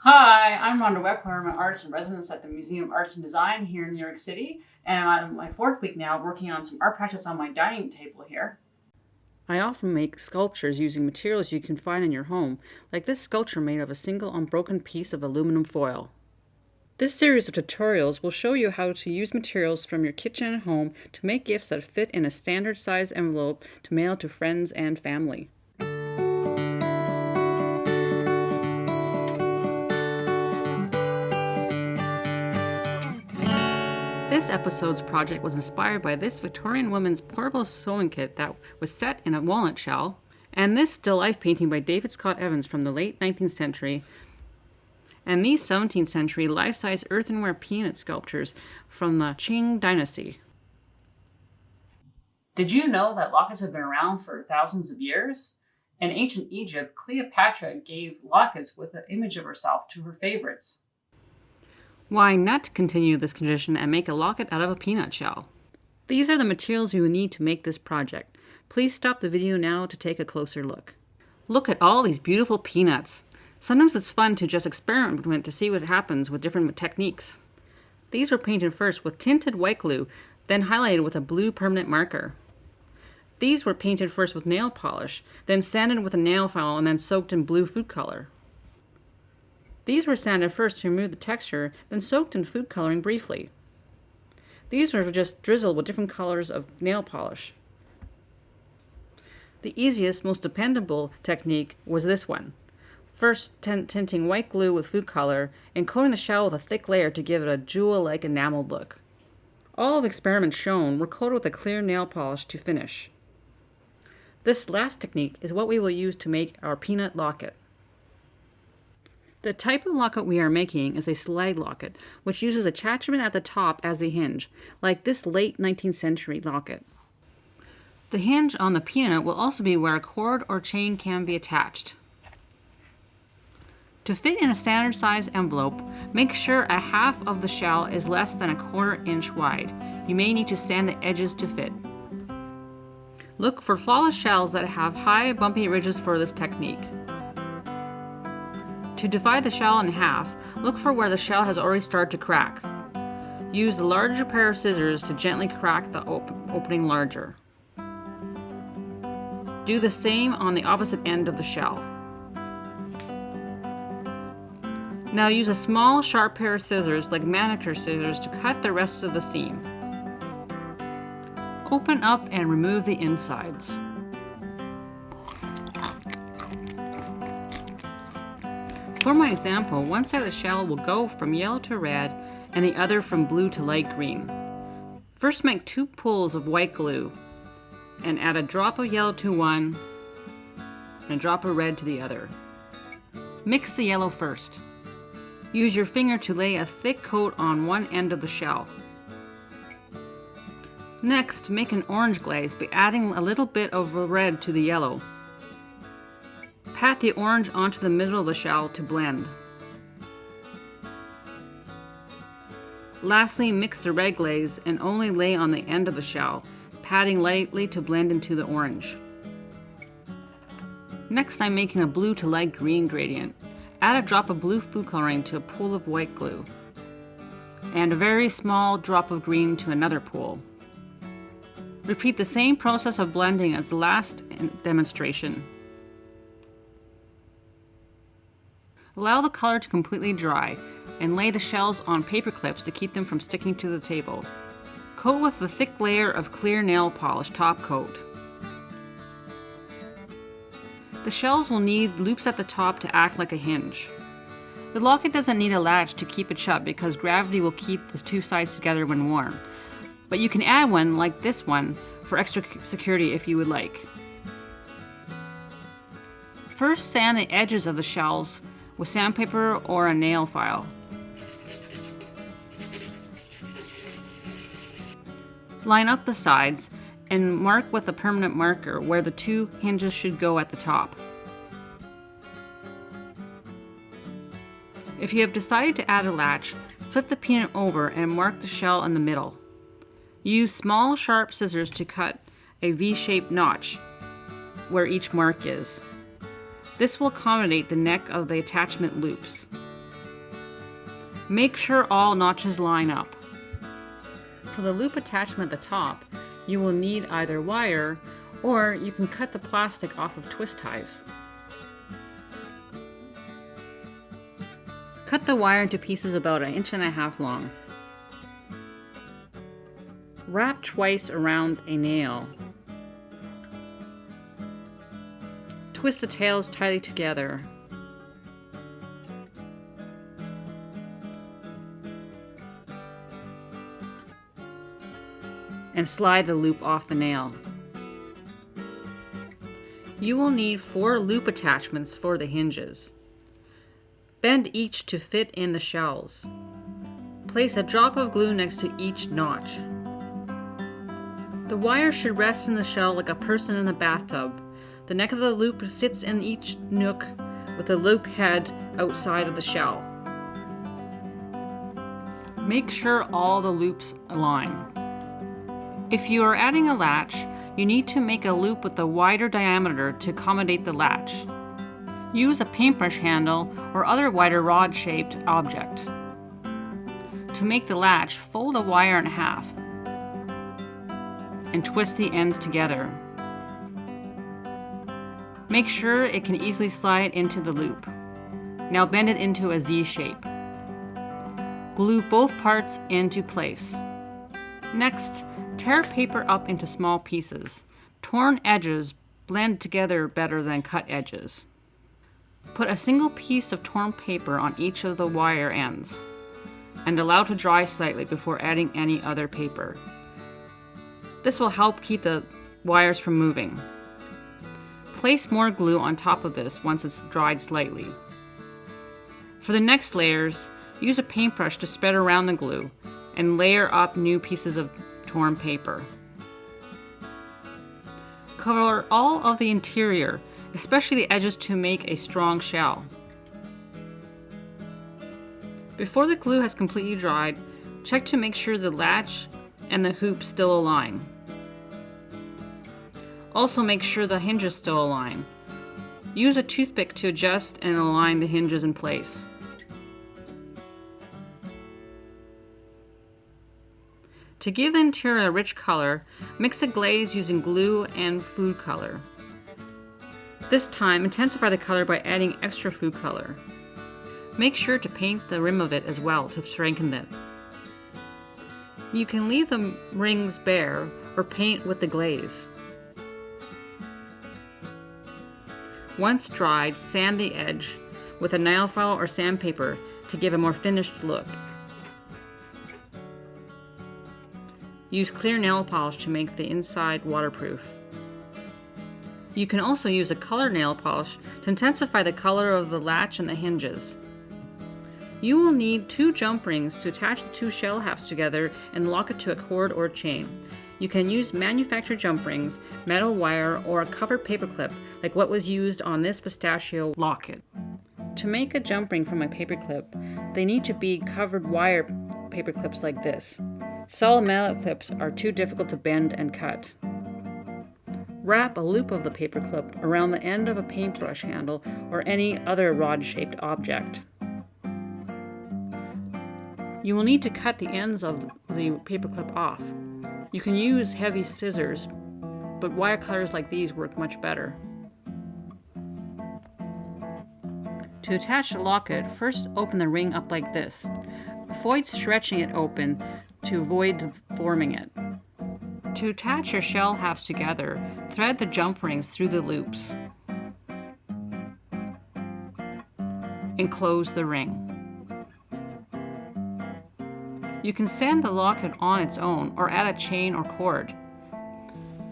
Hi, I'm Rhonda Weckler. I'm an artist in residence at the Museum of Arts and Design here in New York City, and I'm on my fourth week now working on some art projects on my dining table here. I often make sculptures using materials you can find in your home, like this sculpture made of a single unbroken piece of aluminum foil. This series of tutorials will show you how to use materials from your kitchen and home to make gifts that fit in a standard size envelope to mail to friends and family. This episode's project was inspired by this Victorian woman's portable sewing kit that was set in a walnut shell, and this still life painting by David Scott Evans from the late 19th century, and these 17th century life-size earthenware peanut sculptures from the Qing dynasty. Did you know that lockets have been around for thousands of years? In ancient Egypt, Cleopatra gave lockets with an image of herself to her favorites. Why not continue this tradition and make a locket out of a peanut shell? These are the materials you will need to make this project. Please stop the video now to take a closer look. Look at all these beautiful peanuts. Sometimes it's fun to just experiment to see what happens with different techniques. These were painted first with tinted white glue, then highlighted with a blue permanent marker. These were painted first with nail polish, then sanded with a nail file and then soaked in blue food color. These were sanded first to remove the texture, then soaked in food coloring briefly. These were just drizzled with different colors of nail polish. The easiest, most dependable technique was this one. First, tinting white glue with food color and coating the shell with a thick layer to give it a jewel-like enameled look. All of the experiments shown were coated with a clear nail polish to finish. This last technique is what we will use to make our peanut locket. The type of locket we are making is a slide locket, which uses attachment at the top as a hinge, like this late 19th century locket. The hinge on the peanut will also be where a cord or chain can be attached. To fit in a standard size envelope, make sure a half of the shell is less than a 1/4 inch wide. You may need to sand the edges to fit. Look for flawless shells that have high bumpy ridges for this technique. To divide the shell in half, look for where the shell has already started to crack. Use the larger pair of scissors to gently crack the opening larger. Do the same on the opposite end of the shell. Now use a small sharp pair of scissors like manicure scissors to cut the rest of the seam. Open up and remove the insides. For my example, one side of the shell will go from yellow to red and the other from blue to light green. First make 2 pulls of white glue and add a drop of yellow to one and a drop of red to the other. Mix the yellow first. Use your finger to lay a thick coat on one end of the shell. Next, make an orange glaze by adding a little bit of red to the yellow. Pat the orange onto the middle of the shell to blend. Lastly, mix the red glaze and only lay on the end of the shell, patting lightly to blend into the orange. Next, I'm making a blue to light green gradient. Add a drop of blue food coloring to a pool of white glue, and a very small drop of green to another pool. Repeat the same process of blending as the last demonstration. Allow the color to completely dry and lay the shells on paper clips to keep them from sticking to the table. Coat with a thick layer of clear nail polish top coat. The shells will need loops at the top to act like a hinge. The locket doesn't need a latch to keep it shut because gravity will keep the 2 sides together when worn. But you can add one like this one for extra security if you would like. First, sand the edges of the shells with sandpaper or a nail file. Line up the sides and mark with a permanent marker where the 2 hinges should go at the top. If you have decided to add a latch, flip the peanut over and mark the shell in the middle. Use small sharp scissors to cut a V-shaped notch where each mark is. This will accommodate the neck of the attachment loops. Make sure all notches line up. For the loop attachment at the top, you will need either wire or you can cut the plastic off of twist ties. Cut the wire into pieces about 1.5 inches long. Wrap twice around a nail. Twist the tails tightly together. And slide the loop off the nail. You will need 4 loop attachments for the hinges. Bend each to fit in the shells. Place a drop of glue next to each notch. The wire should rest in the shell like a person in a bathtub. The neck of the loop sits in each nook with the loop head outside of the shell. Make sure all the loops align. If you are adding a latch, you need to make a loop with a wider diameter to accommodate the latch. Use a paintbrush handle or other wider rod-shaped object. To make the latch, fold the wire in half and twist the ends together. Make sure it can easily slide into the loop. Now bend it into a Z shape. Glue both parts into place. Next, tear paper up into small pieces. Torn edges blend together better than cut edges. Put a single piece of torn paper on each of the wire ends and allow to dry slightly before adding any other paper. This will help keep the wires from moving. Place more glue on top of this once it's dried slightly. For the next layers, use a paintbrush to spread around the glue and layer up new pieces of torn paper. Cover all of the interior, especially the edges, to make a strong shell. Before the glue has completely dried, check to make sure the latch and the hoop still align. Also make sure the hinges still align. Use a toothpick to adjust and align the hinges in place. To give the interior a rich color, mix a glaze using glue and food color. This time, intensify the color by adding extra food color. Make sure to paint the rim of it as well to strengthen it. You can leave the rings bare or paint with the glaze. Once dried, sand the edge with a nail file or sandpaper to give a more finished look. Use clear nail polish to make the inside waterproof. You can also use a colored nail polish to intensify the color of the latch and the hinges. You will need 2 jump rings to attach the 2 shell halves together and lock it to a cord or chain. You can use manufactured jump rings, metal wire, or a covered paper clip like what was used on this pistachio locket. To make a jump ring from a paper clip, they need to be covered wire paper clips like this. Solid metal clips are too difficult to bend and cut. Wrap a loop of the paper clip around the end of a paintbrush handle or any other rod-shaped object. You will need to cut the ends of the paper clip off. You can use heavy scissors, but wire cutters like these work much better. To attach the locket, first open the ring up like this. Avoid stretching it open to avoid forming it. To attach your shell halves together, thread the jump rings through the loops and close the ring. You can sand the locket on its own or add a chain or cord.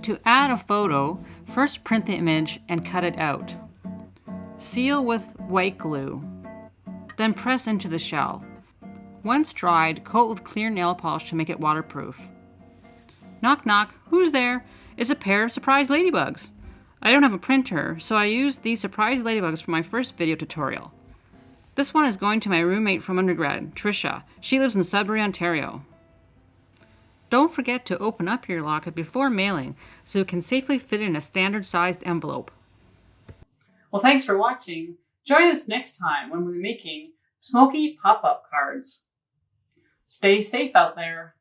To add a photo, first print the image and cut it out. Seal with white glue, then press into the shell. Once dried, coat with clear nail polish to make it waterproof. Knock knock, who's there? It's a pair of surprise ladybugs. I don't have a printer, so I used these surprise ladybugs for my first video tutorial. This one is going to my roommate from undergrad, Trisha. She lives in Sudbury, Ontario. Don't forget to open up your locket before mailing so it can safely fit in a standard sized envelope. Well, thanks for watching. Join us next time when we're making Smoky pop-up cards. Stay safe out there.